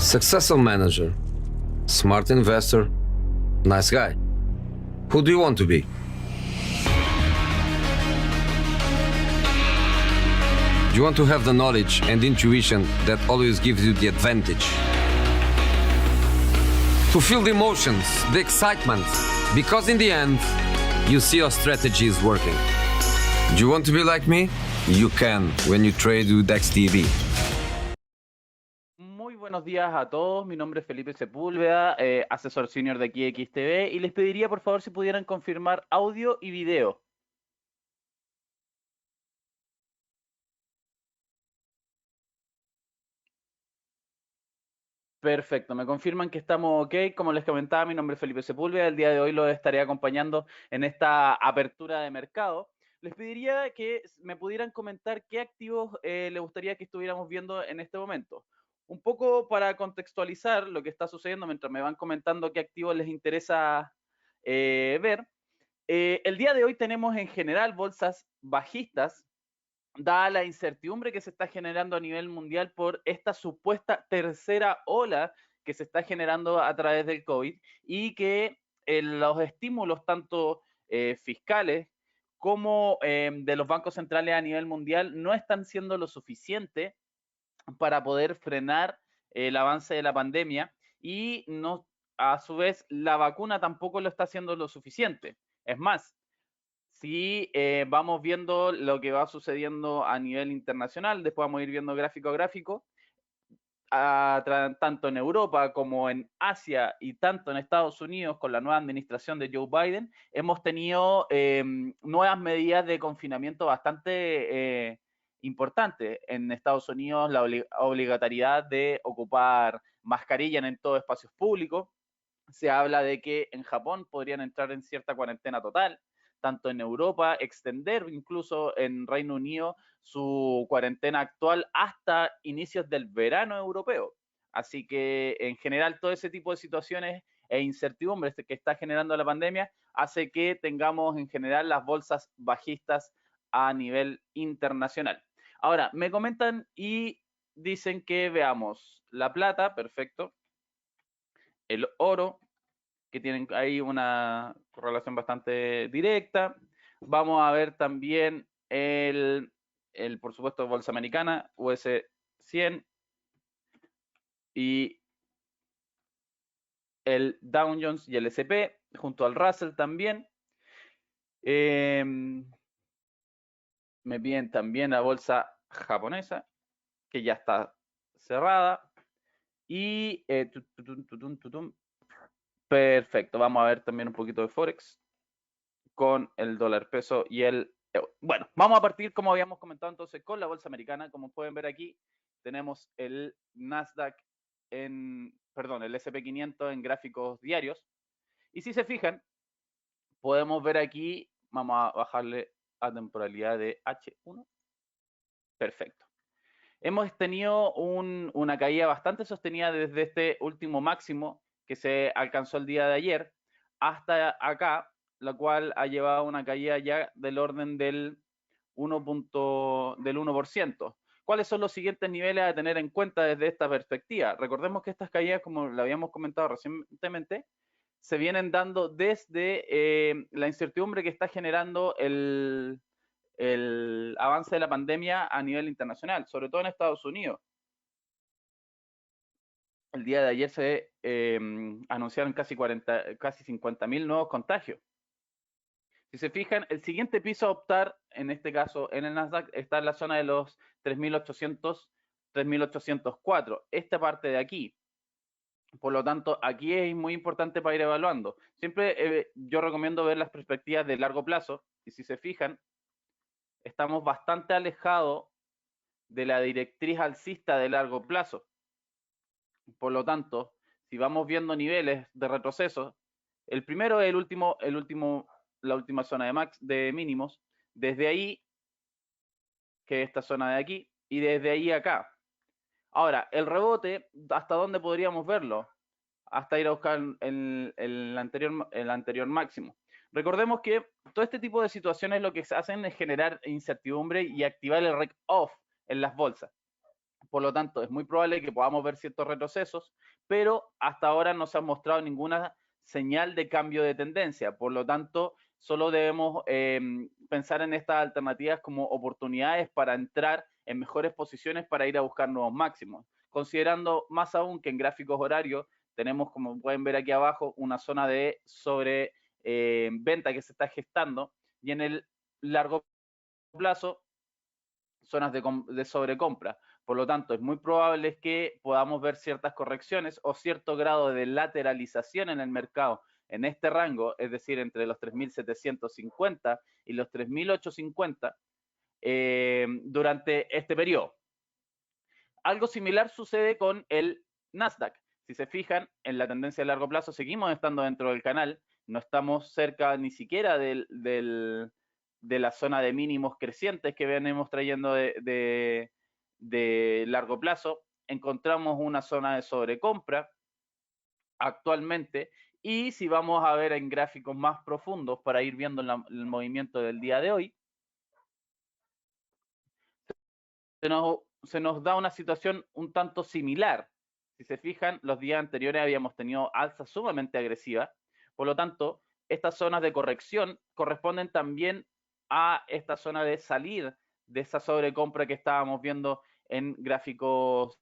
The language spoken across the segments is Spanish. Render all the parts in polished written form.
Successful manager, smart investor, nice guy. Who do you want to be? You want to have the knowledge and intuition that always gives you the advantage. To feel the emotions, the excitement, because in the end, you see your strategy is working. Do you want to be like me? You can when you trade with XTB. Muy buenos días a todos, mi nombre es Felipe Sepúlveda, asesor senior de aquí XTB, y les pediría por favor si pudieran confirmar audio y video. Perfecto, me confirman que estamos ok. Como les comentaba, mi nombre es Felipe Sepúlveda. El día de hoy los estaré acompañando en esta apertura de mercado. Les pediría que me pudieran comentar qué activos les gustaría que estuviéramos viendo en este momento. Un poco para contextualizar lo que está sucediendo mientras me van comentando qué activos les interesa ver. El día de hoy tenemos en general bolsas bajistas, dada la incertidumbre que se está generando a nivel mundial por esta supuesta tercera ola que se está generando a través del COVID y que los estímulos tanto fiscales como de los bancos centrales a nivel mundial no están siendo lo suficiente para poder frenar el avance de la pandemia y no, a su vez la vacuna tampoco lo está haciendo lo suficiente. Es más, si vamos viendo lo que va sucediendo a nivel internacional, después vamos a ir viendo gráfico a gráfico, tanto en Europa como en Asia y tanto en Estados Unidos con la nueva administración de Joe Biden, hemos tenido nuevas medidas de confinamiento bastante importantes. En Estados Unidos la obligatoriedad de ocupar mascarilla en todos espacios públicos. Se habla de que en Japón podrían entrar en cierta cuarentena total, tanto en Europa, extender incluso en Reino Unido su cuarentena actual hasta inicios del verano europeo. Así que en general todo ese tipo de situaciones e incertidumbres que está generando la pandemia hace que tengamos en general las bolsas bajistas a nivel internacional. Ahora, me comentan y dicen que veamos la plata, perfecto, el oro, que tienen ahí una correlación bastante directa. Vamos a ver también por supuesto, bolsa americana, US 100 y el Dow Jones y el S&P, junto al Russell también. Me piden también la bolsa japonesa, que ya está cerrada. Y perfecto, vamos a ver también un poquito de Forex con el dólar peso y el euro. Bueno, vamos a partir, como habíamos comentado entonces, con la bolsa americana. Como pueden ver aquí, tenemos el Nasdaq el S&P 500 en gráficos diarios. Y si se fijan, podemos ver aquí, vamos a bajarle a temporalidad de H1. Perfecto. Hemos tenido una caída bastante sostenida desde este último máximo que se alcanzó el día de ayer hasta acá, la cual ha llevado a una caída ya del orden del 1%. ¿Cuáles son los siguientes niveles a tener en cuenta desde esta perspectiva? Recordemos que estas caídas, como lo habíamos comentado recientemente, se vienen dando desde la incertidumbre que está generando el avance de la pandemia a nivel internacional, sobre todo en Estados Unidos. El día de ayer se anunciaron casi 50.000 nuevos contagios. Si se fijan, el siguiente piso a optar, en este caso en el Nasdaq, está en la zona de los 3.800, 3.804, esta parte de aquí. Por lo tanto, aquí es muy importante para ir evaluando. Siempre yo recomiendo ver las perspectivas de largo plazo, y si se fijan, estamos bastante alejados de la directriz alcista de largo plazo. Por lo tanto, si vamos viendo niveles de retroceso, el primero es la última zona de mínimos, desde ahí, que es esta zona de aquí, y desde ahí acá. Ahora, el rebote, ¿hasta dónde podríamos verlo? Hasta ir a buscar el anterior máximo. Recordemos que todo este tipo de situaciones lo que hacen es generar incertidumbre y activar el rec off en las bolsas. Por lo tanto, es muy probable que podamos ver ciertos retrocesos, pero hasta ahora no se ha mostrado ninguna señal de cambio de tendencia. Por lo tanto, solo debemos pensar en estas alternativas como oportunidades para entrar en mejores posiciones para ir a buscar nuevos máximos. Considerando más aún que en gráficos horarios tenemos, como pueden ver aquí abajo, una zona de venta que se está gestando, y en el largo plazo zonas de sobrecompra. Por lo tanto, es muy probable que podamos ver ciertas correcciones o cierto grado de lateralización en el mercado en este rango, es decir, entre los 3.750 y los 3.850 durante este periodo. Algo similar sucede con el Nasdaq. Si se fijan, en la tendencia de largo plazo seguimos estando dentro del canal, no estamos cerca ni siquiera de la zona de mínimos crecientes que venimos trayendo de largo plazo. Encontramos una zona de sobrecompra actualmente, y si vamos a ver en gráficos más profundos para ir viendo el movimiento del día de hoy, se nos da una situación un tanto similar. Si se fijan, los días anteriores habíamos tenido alzas sumamente agresivas, por lo tanto, estas zonas de corrección corresponden también a esta zona de salir de esa sobrecompra que estábamos viendo en gráficos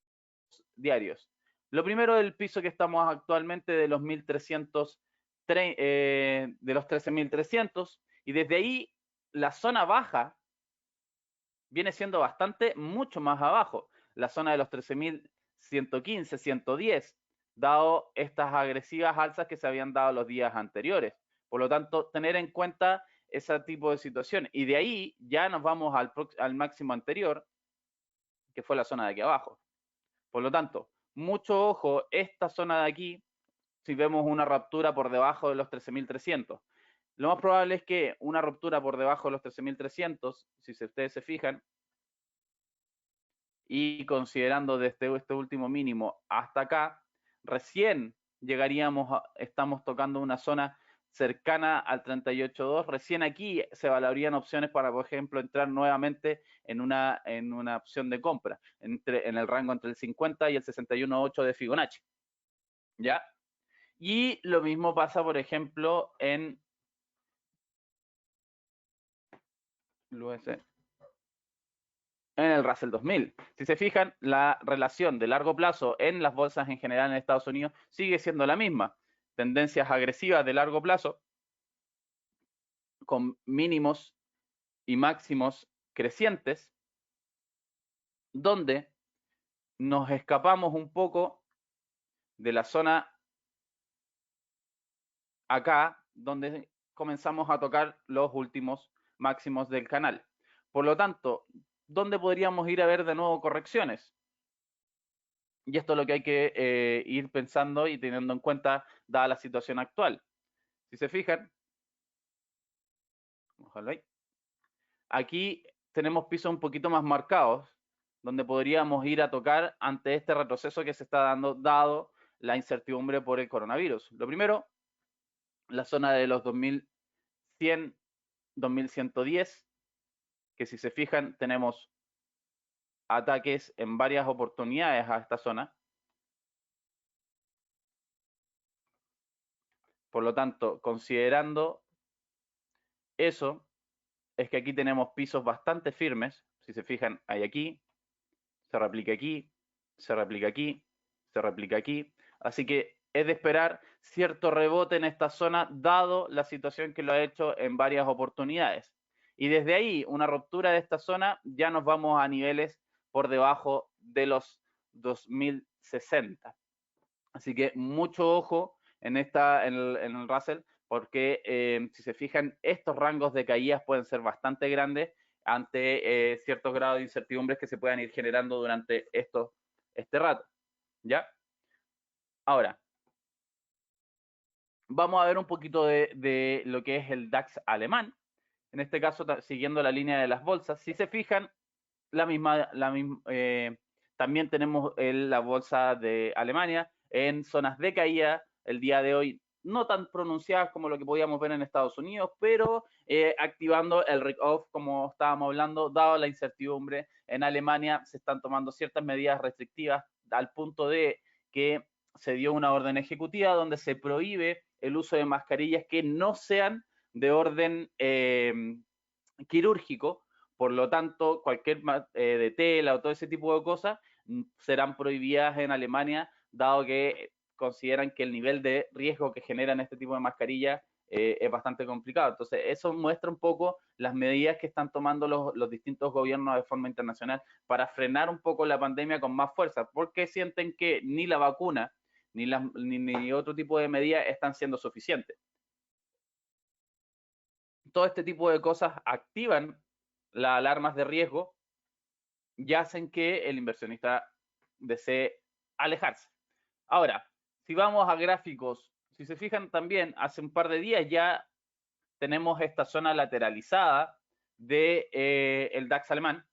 diarios. Lo primero del piso que estamos actualmente de los 1.300, de los 13.300, y desde ahí la zona baja viene siendo mucho más abajo, la zona de los 13.115, 110, dado estas agresivas alzas que se habían dado los días anteriores. Por lo tanto, tener en cuenta ese tipo de situación. Y de ahí ya nos vamos al máximo anterior, que fue la zona de aquí abajo. Por lo tanto, mucho ojo, esta zona de aquí, si vemos una ruptura por debajo de los 13.300. Lo más probable es que una ruptura por debajo de los 13.300, si ustedes se fijan, y considerando desde este último mínimo hasta acá, recién estamos tocando una zona cercana al 38.2, recién aquí se evaluarían opciones para, por ejemplo, entrar nuevamente en una opción de compra, en el rango entre el 50 y el 61.8 de Fibonacci, ¿ya? Y lo mismo pasa, por ejemplo, en el Russell 2000. Si se fijan, la relación de largo plazo en las bolsas en general en Estados Unidos sigue siendo la misma. Tendencias agresivas de largo plazo con mínimos y máximos crecientes, donde nos escapamos un poco de la zona acá, donde comenzamos a tocar los últimos máximos del canal. Por lo tanto, ¿dónde podríamos ir a ver de nuevo correcciones? Y esto es lo que hay que ir pensando y teniendo en cuenta dada la situación actual. Si se fijan, ojalá ahí, aquí tenemos pisos un poquito más marcados, donde podríamos ir a tocar ante este retroceso que se está dando, dado la incertidumbre por el coronavirus. Lo primero, la zona de los 2.100, 2.110, que si se fijan tenemos ataques en varias oportunidades a esta zona. Por lo tanto, considerando eso, es que aquí tenemos pisos bastante firmes. Si se fijan, hay aquí, se replica aquí, se replica aquí, se replica aquí. Así que es de esperar cierto rebote en esta zona, dado la situación que lo ha hecho en varias oportunidades. Y desde ahí, una ruptura de esta zona, ya nos vamos a niveles por debajo de los 2060. Así que mucho ojo en el Russell, porque si se fijan, estos rangos de caídas pueden ser bastante grandes ante ciertos grados de incertidumbres que se puedan ir generando durante este rato, ¿ya? Ahora, vamos a ver un poquito de lo que es el DAX alemán. En este caso, siguiendo la línea de las bolsas. Si se fijan, también tenemos la bolsa de Alemania en zonas de caída. El día de hoy no tan pronunciadas como lo que podíamos ver en Estados Unidos, pero activando el risk-off, como estábamos hablando, dado la incertidumbre. En Alemania se están tomando ciertas medidas restrictivas al punto de que se dio una orden ejecutiva donde se prohíbe el uso de mascarillas que no sean de orden quirúrgico. Por lo tanto, cualquier de tela o todo ese tipo de cosas serán prohibidas en Alemania, dado que consideran que el nivel de riesgo que generan este tipo de mascarillas es bastante complicado. Entonces, eso muestra un poco las medidas que están tomando los distintos gobiernos de forma internacional para frenar un poco la pandemia con más fuerza, porque sienten que ni la vacuna ni otro tipo de medidas están siendo suficientes. Todo este tipo de cosas activan las alarmas de riesgo y hacen que el inversionista desee alejarse. Ahora, si vamos a gráficos, si se fijan también, hace un par de días ya tenemos esta zona lateralizada del DAX alemán,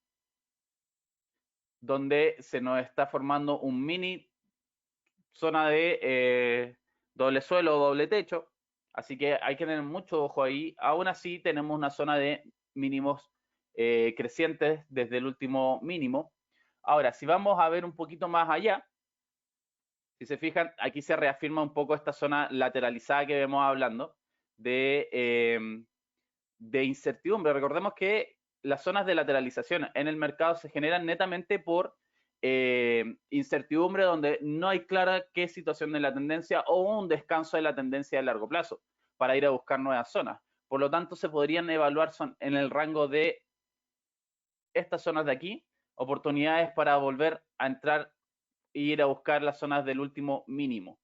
donde se nos está formando un mini zona de doble suelo o doble techo, así que hay que tener mucho ojo ahí. Aún así tenemos una zona de mínimos crecientes desde el último mínimo. Ahora, si vamos a ver un poquito más allá, si se fijan, aquí se reafirma un poco esta zona lateralizada que vemos hablando de incertidumbre. Recordemos que las zonas de lateralización en el mercado se generan netamente por incertidumbre, donde no hay clara qué situación de la tendencia o un descanso de la tendencia de largo plazo para ir a buscar nuevas zonas. Por lo tanto, se podrían evaluar en el rango de estas zonas de aquí, oportunidades para volver a entrar e ir a buscar las zonas del último mínimo.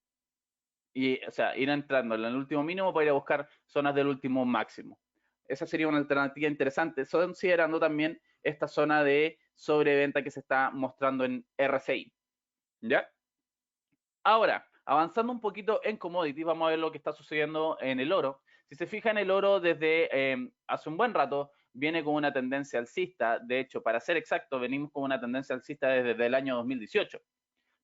Y, o sea, ir entrando en el último mínimo para ir a buscar zonas del último máximo. Esa sería una alternativa interesante, considerando también esta zona de sobreventa que se está mostrando en RSI. ¿Ya? Ahora, avanzando un poquito en commodities, vamos a ver lo que está sucediendo en el oro. Si se fijan, el oro desde hace un buen rato viene con una tendencia alcista. De hecho, para ser exacto, venimos con una tendencia alcista desde el año 2018.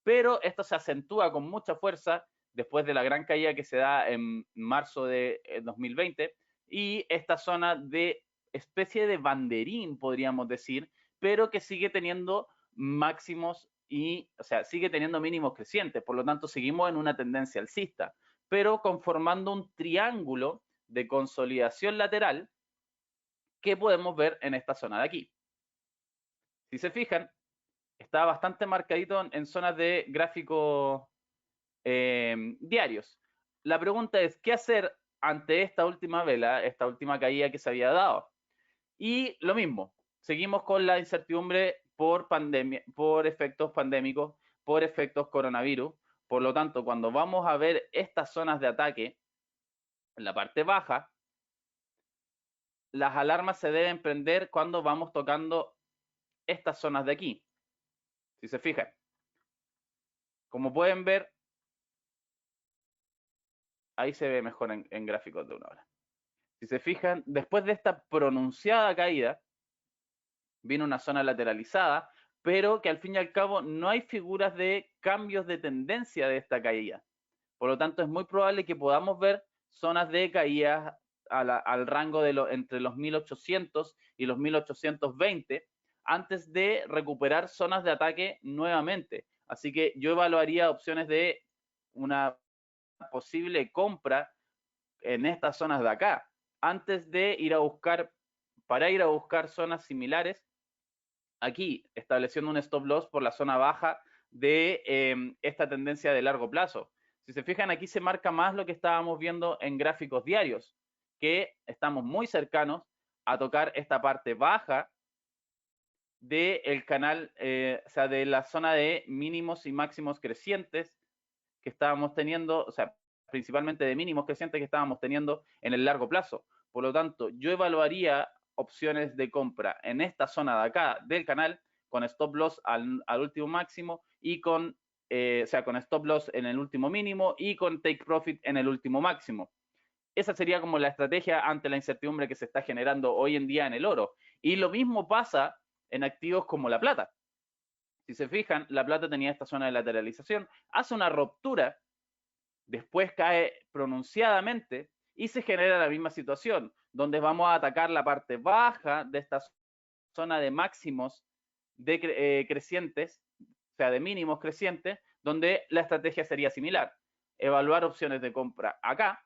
Pero esto se acentúa con mucha fuerza después de la gran caída que se da en marzo de 2020 y esta zona de especie de banderín, podríamos decir, pero que sigue teniendo máximos y, o sea, sigue teniendo mínimos crecientes, por lo tanto seguimos en una tendencia alcista, pero conformando un triángulo de consolidación lateral que podemos ver en esta zona de aquí. Si se fijan, está bastante marcadito en zonas de gráficos diarios. La pregunta es, ¿qué hacer ante esta última vela, esta última caída que se había dado? Y lo mismo, seguimos con la incertidumbre por pandemia, por efectos pandémicos, por efectos coronavirus. Por lo tanto, cuando vamos a ver estas zonas de ataque, en la parte baja, las alarmas se deben prender cuando vamos tocando estas zonas de aquí. Si se fijan. Como pueden ver, ahí se ve mejor en gráficos de una hora. Si se fijan, después de esta pronunciada caída, viene una zona lateralizada, pero que al fin y al cabo no hay figuras de cambios de tendencia de esta caída. Por lo tanto, es muy probable que podamos ver zonas de caídas al rango de entre los 1800 y los 1820 antes de recuperar zonas de ataque nuevamente. Así que yo evaluaría opciones de una posible compra en estas zonas de acá, antes de ir a buscar, para ir a buscar zonas similares, aquí estableciendo un stop loss por la zona baja de esta tendencia de largo plazo. Si se fijan, aquí se marca más lo que estábamos viendo en gráficos diarios, que estamos muy cercanos a tocar esta parte baja del canal, o sea, de la zona de mínimos y máximos crecientes que estábamos teniendo, o sea, principalmente de mínimos crecientes que estábamos teniendo en el largo plazo. Por lo tanto, yo evaluaría opciones de compra en esta zona de acá del canal con stop loss al último máximo y con, o sea, con stop loss en el último mínimo y con take profit en el último máximo. Esa sería como la estrategia ante la incertidumbre que se está generando hoy en día en el oro. Y lo mismo pasa en activos como la plata. Si se fijan, la plata tenía esta zona de lateralización, hace una ruptura después cae pronunciadamente y se genera la misma situación, donde vamos a atacar la parte baja de esta zona de máximos crecientes, o sea, de mínimos crecientes, donde la estrategia sería similar. Evaluar opciones de compra acá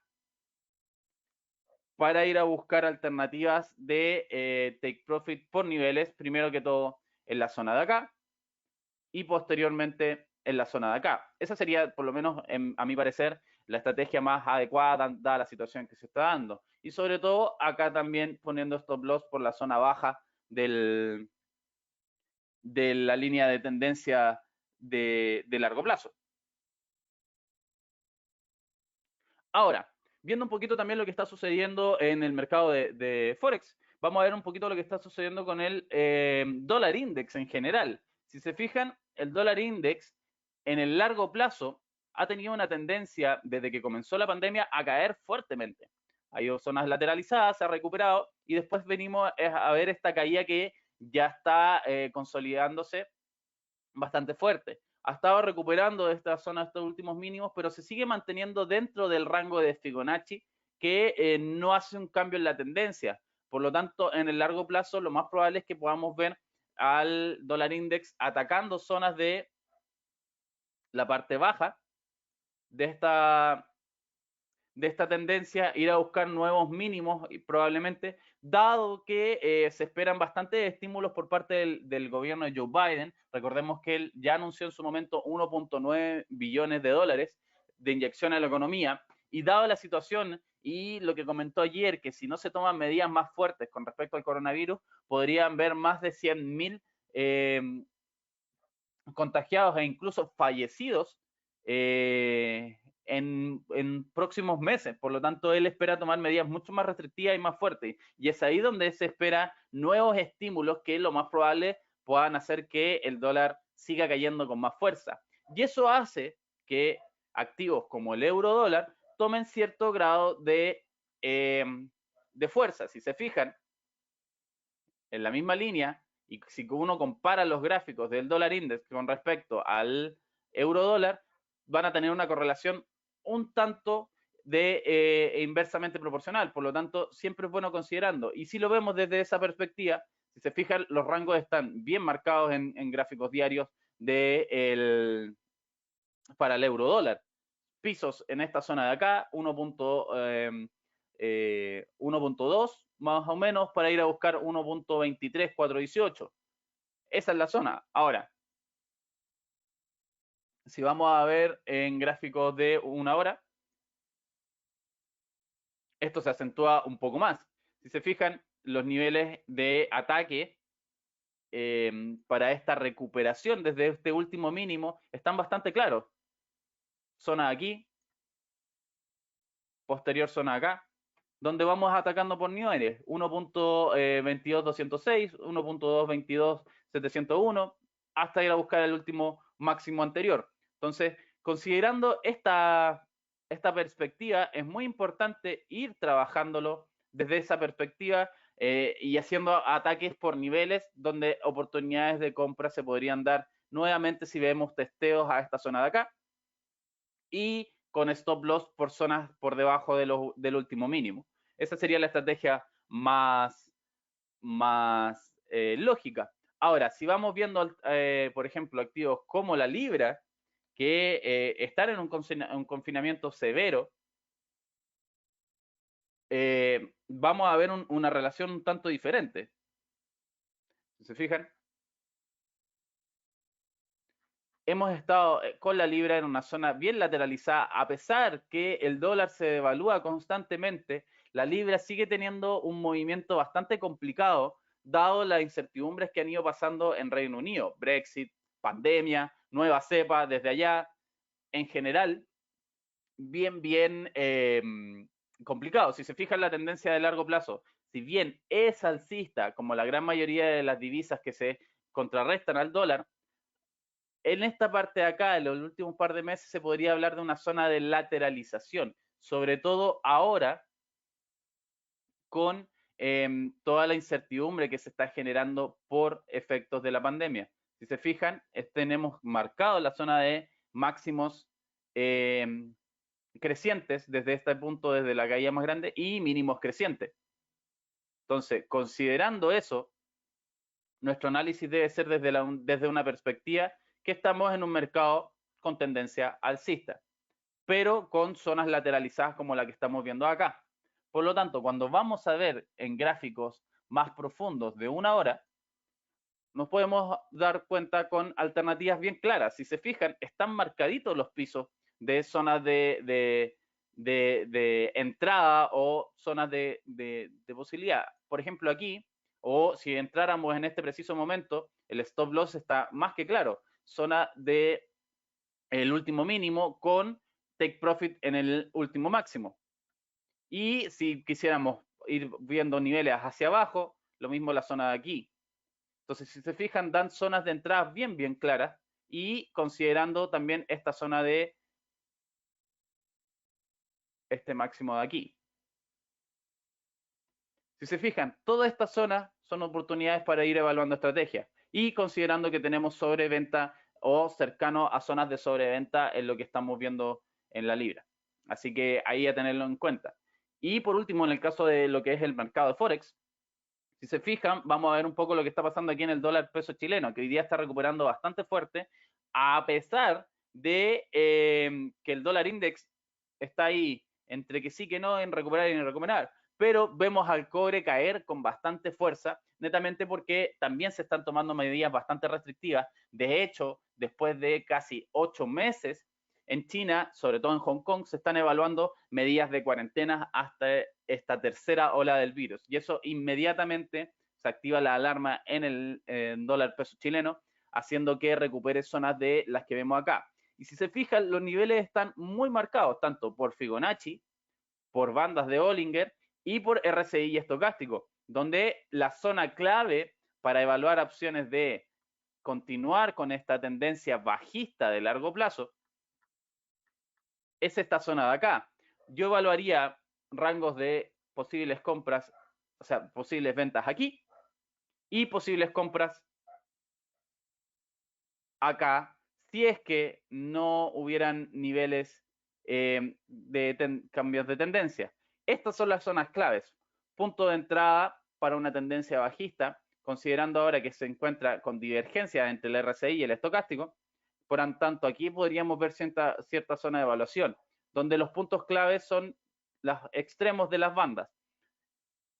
para ir a buscar alternativas de take profit por niveles, primero que todo en la zona de acá y posteriormente en la zona de acá. Esa sería, por lo menos a mi parecer, la estrategia más adecuada dada la situación que se está dando. Y sobre todo acá también poniendo stop loss por la zona baja de la línea de tendencia de largo plazo. Ahora, viendo un poquito también lo que está sucediendo en el mercado de Forex, vamos a ver un poquito lo que está sucediendo con el dólar index en general. Si se fijan, el dólar index en el largo plazo ha tenido una tendencia desde que comenzó la pandemia a caer fuertemente. Ha ido zonas lateralizadas, se ha recuperado y después venimos a ver esta caída que ya está consolidándose bastante fuerte. Ha estado recuperando de esta zona estos últimos mínimos, pero se sigue manteniendo dentro del rango de Fibonacci, que no hace un cambio en la tendencia. Por lo tanto, en el largo plazo, lo más probable es que podamos ver al dólar index atacando zonas de la parte baja de esta tendencia, ir a buscar nuevos mínimos y probablemente, dado que se esperan bastantes estímulos por parte del gobierno de Joe Biden. Recordemos que él ya anunció en su momento 1.9 billones de dólares de inyección a la economía, y dado la situación y lo que comentó ayer, que si no se toman medidas más fuertes con respecto al coronavirus, podrían ver más de 100.000 contagiados e incluso fallecidos en próximos meses. Por lo tanto, él espera tomar medidas mucho más restrictivas y más fuertes. Y es ahí donde se espera nuevos estímulos que lo más probable puedan hacer que el dólar siga cayendo con más fuerza. Y eso hace que activos como el euro dólar tomen cierto grado de fuerza. Si se fijan, en la misma línea, y si uno compara los gráficos del dólar index con respecto al euro dólar, van a tener una correlación un tanto inversamente proporcional. Por lo tanto, siempre es bueno considerando. Y si lo vemos desde esa perspectiva, si se fijan, los rangos están bien marcados en gráficos diarios para el euro dólar. Pisos en esta zona de acá, 1.2 más o menos, para ir a buscar 1.23418. Esa es la zona. Ahora, si vamos a ver en gráficos de una hora, esto se acentúa un poco más. Si se fijan, los niveles de ataque para esta recuperación desde este último mínimo están bastante claros. Zona aquí, posterior zona acá, donde vamos atacando por niveles, 1.22206, 1.222.701, hasta ir a buscar el último máximo anterior. Entonces, considerando esta perspectiva, es muy importante ir trabajándolo desde esa perspectiva y haciendo ataques por niveles donde oportunidades de compra se podrían dar nuevamente si vemos testeos a esta zona de acá, y con stop loss por zonas por debajo del último mínimo. Esa sería la estrategia más lógica. Ahora, si vamos viendo, por ejemplo, activos como la libra, que están en un confinamiento severo, vamos a ver una relación un tanto diferente. Si se fijan, hemos estado con la libra en una zona bien lateralizada, a pesar que el dólar se devalúa constantemente. La libra sigue teniendo un movimiento bastante complicado, dado las incertidumbres que han ido pasando en Reino Unido, Brexit, pandemia, nueva cepa desde allá, en general, bien complicado. Si se fijan la tendencia de largo plazo, si bien es alcista, como la gran mayoría de las divisas que se contrarrestan al dólar, en esta parte de acá, en los últimos par de meses, se podría hablar de una zona de lateralización, sobre todo ahora con toda la incertidumbre que se está generando por efectos de la pandemia. Si se fijan, tenemos marcado la zona de máximos crecientes desde este punto, desde la caída más grande, y mínimos crecientes. Entonces, considerando eso, nuestro análisis debe ser desde una perspectiva que estamos en un mercado con tendencia alcista, pero con zonas lateralizadas como la que estamos viendo acá. Por lo tanto, cuando vamos a ver en gráficos más profundos de 1 hora, nos podemos dar cuenta con alternativas bien claras. Si se fijan, están marcaditos los pisos de zonas de entrada o zonas de posibilidad. Por ejemplo, aquí, o si entráramos en este preciso momento, el stop loss está más que claro. Zona de el último mínimo con take profit en el último máximo. Y si quisiéramos ir viendo niveles hacia abajo, lo mismo la zona de aquí. Entonces, si se fijan, dan zonas de entrada bien claras y considerando también esta zona de este máximo de aquí. Si se fijan, todas estas zonas son oportunidades para ir evaluando estrategias y considerando que tenemos sobreventa o cercano a zonas de sobreventa en lo que estamos viendo en la libra. Así que ahí a tenerlo en cuenta. Y por último, en el caso de lo que es el mercado de Forex, si se fijan, vamos a ver un poco lo que está pasando aquí en el dólar peso chileno, que hoy día está recuperando bastante fuerte, a pesar de que el dólar index está ahí entre que sí que no en recuperar y en recuperar. Pero vemos al cobre caer con bastante fuerza, netamente porque también se están tomando medidas bastante restrictivas. De hecho, después de casi 8 meses, en China, sobre todo en Hong Kong, se están evaluando medidas de cuarentena hasta esta tercera ola del virus. Y eso inmediatamente se activa la alarma en el dólar peso chileno, haciendo que recupere zonas de las que vemos acá. Y si se fijan, los niveles están muy marcados, tanto por Fibonacci, por bandas de Bollinger y por RSI y estocástico, donde la zona clave para evaluar opciones de continuar con esta tendencia bajista de largo plazo es esta zona de acá. Yo evaluaría rangos de posibles compras, o sea, posibles ventas aquí y posibles compras acá, si es que no hubieran niveles de cambios de tendencia. Estas son las zonas claves. Punto de entrada para una tendencia bajista, considerando ahora que se encuentra con divergencia entre el RSI y el estocástico. Por lo tanto, aquí podríamos ver cierta zona de evaluación, donde los puntos claves son los extremos de las bandas.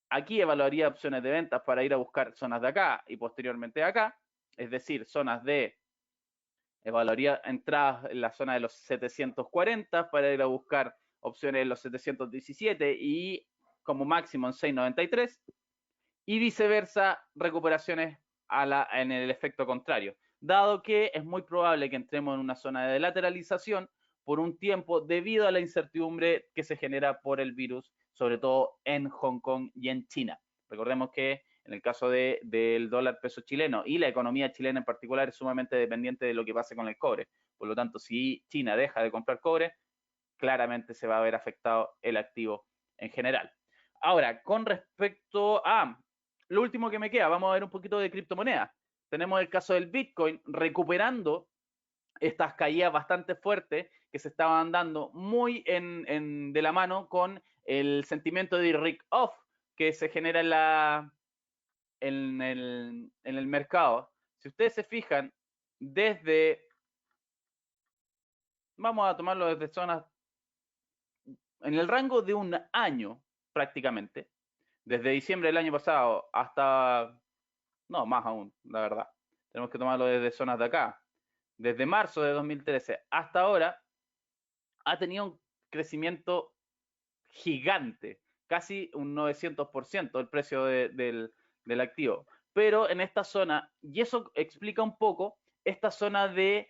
Aquí evaluaría opciones de ventas para ir a buscar zonas de acá y posteriormente de acá, es decir, zonas de evaluaría entradas en la zona de los 740 para ir a buscar opciones en los 717 y como máximo en 693 y viceversa recuperaciones en el efecto contrario, dado que es muy probable que entremos en una zona de lateralización por un tiempo debido a la incertidumbre que se genera por el virus, sobre todo en Hong Kong y en China. Recordemos que en el caso del dólar peso chileno y la economía chilena en particular es sumamente dependiente de lo que pase con el cobre. Por lo tanto, si China deja de comprar cobre, claramente se va a ver afectado el activo en general. Ahora, con respecto a lo último que me queda, vamos a ver un poquito de criptomonedas. Tenemos el caso del Bitcoin recuperando estas caídas bastante fuertes que se estaban dando muy de la mano con el sentimiento de Risk Off que se genera en el mercado. Si ustedes se fijan, vamos a tomarlo desde zonas, en el rango de un año prácticamente, desde diciembre del año pasado hasta, no, más aún, la verdad. Tenemos que tomarlo desde zonas de acá. Desde marzo de 2013 hasta ahora, ha tenido un crecimiento gigante, casi un 900% el precio del activo. Pero en esta zona, y eso explica un poco esta zona de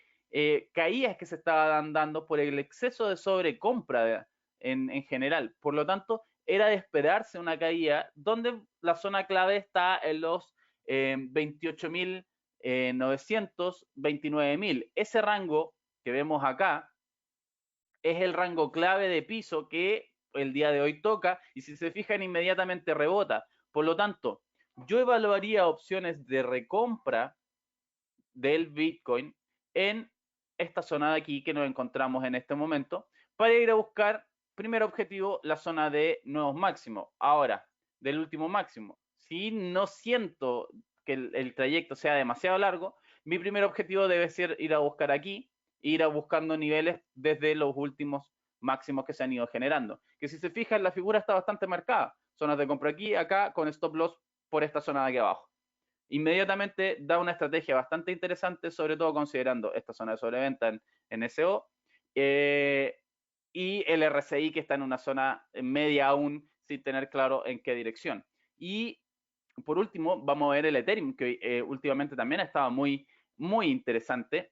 caídas que se estaban dando por el exceso de sobrecompra en general. Por lo tanto, era de esperarse una caída donde la zona clave está en los 28.900, 29.000. Ese rango que vemos acá es el rango clave de piso que el día de hoy toca y si se fijan inmediatamente rebota. Por lo tanto, yo evaluaría opciones de recompra del Bitcoin en esta zona de aquí que nos encontramos en este momento, para ir a buscar, primer objetivo, la zona de nuevos máximos. Ahora, del último máximo. Si no siento que el trayecto sea demasiado largo, mi primer objetivo debe ser ir a buscar aquí, ir a buscando niveles desde los últimos máximos que se han ido generando. Que si se fijan, la figura está bastante marcada. Zonas de compra aquí, acá, con stop loss por esta zona de aquí abajo. Inmediatamente da una estrategia bastante interesante, sobre todo considerando esta zona de sobreventa en SO y el RSI que está en una zona media aún sin tener claro en qué dirección. Y por último, vamos a ver el Ethereum, que últimamente también ha estado muy, muy interesante.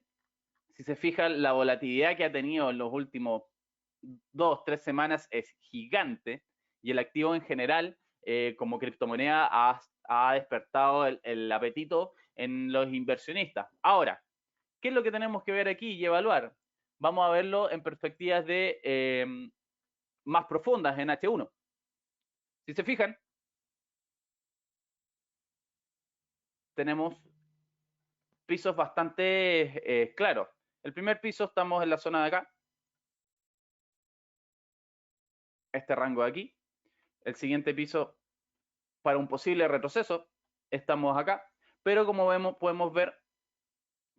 Si se fijan, la volatilidad que ha tenido en los últimos 2-3 semanas es gigante y el activo en general, como criptomoneda, ha despertado el apetito en los inversionistas. Ahora, ¿qué es lo que tenemos que ver aquí y evaluar? Vamos a verlo en perspectivas de más profundas en H1. Si se fijan, tenemos pisos bastante claros. El primer piso estamos en la zona de acá, este rango de aquí. El siguiente piso, para un posible retroceso, estamos acá. Pero como vemos, podemos ver,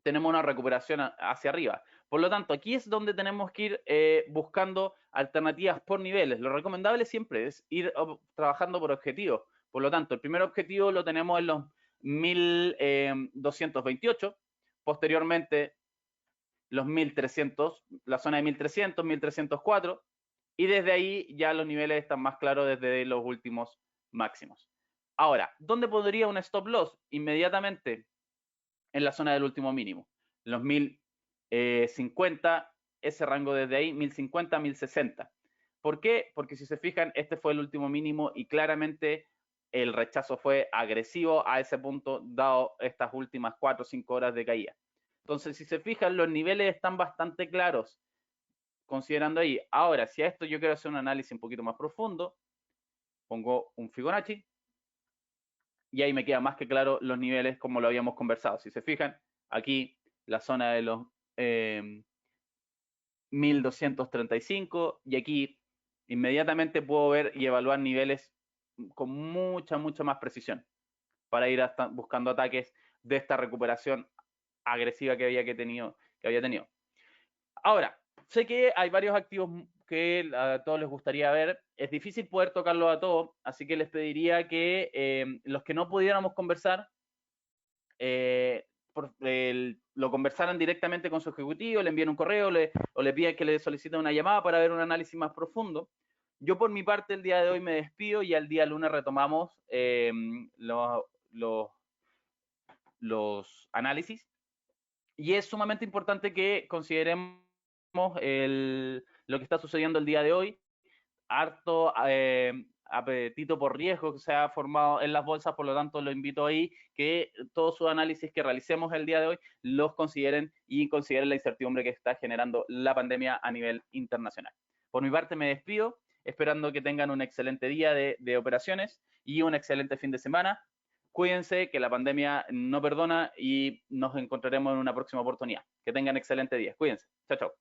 tenemos una recuperación hacia arriba. Por lo tanto, aquí es donde tenemos que ir buscando alternativas por niveles. Lo recomendable siempre es ir trabajando por objetivos. Por lo tanto, el primer objetivo lo tenemos en los 1228. Posteriormente, los 1300, la zona de 1300, 1304. Y desde ahí ya los niveles están más claros desde los últimos máximos. Ahora, ¿dónde podría un stop loss? Inmediatamente en la zona del último mínimo. Los 1050, ese rango desde ahí, 1050, 1060. ¿Por qué? Porque si se fijan, este fue el último mínimo y claramente el rechazo fue agresivo a ese punto, dado estas últimas 4 o 5 horas de caída. Entonces, si se fijan, los niveles están bastante claros, considerando ahí. Ahora, si a esto yo quiero hacer un análisis un poquito más profundo, pongo un Fibonacci y ahí me queda más que claro los niveles como lo habíamos conversado. Si se fijan, aquí la zona de los 1235 y aquí inmediatamente puedo ver y evaluar niveles con mucha más precisión para ir hasta buscando ataques de esta recuperación agresiva que había tenido. Ahora, sé que hay varios activos que a todos les gustaría ver. Es difícil poder tocarlo a todos, así que les pediría que los que no pudiéramos conversar, lo conversaran directamente con su ejecutivo, le envíen un correo o le pidan que le soliciten una llamada para ver un análisis más profundo. Yo por mi parte el día de hoy me despido y al día lunes retomamos los análisis. Y es sumamente importante que consideremos lo que está sucediendo el día de hoy. Harto apetito por riesgo que se ha formado en las bolsas, por lo tanto lo invito ahí que todos sus análisis que realicemos el día de hoy los consideren y consideren la incertidumbre que está generando la pandemia a nivel internacional. Por mi parte me despido, esperando que tengan un excelente día de operaciones y un excelente fin de semana. Cuídense, que la pandemia no perdona y nos encontraremos en una próxima oportunidad. Que tengan excelente día. Cuídense. Chao, chao.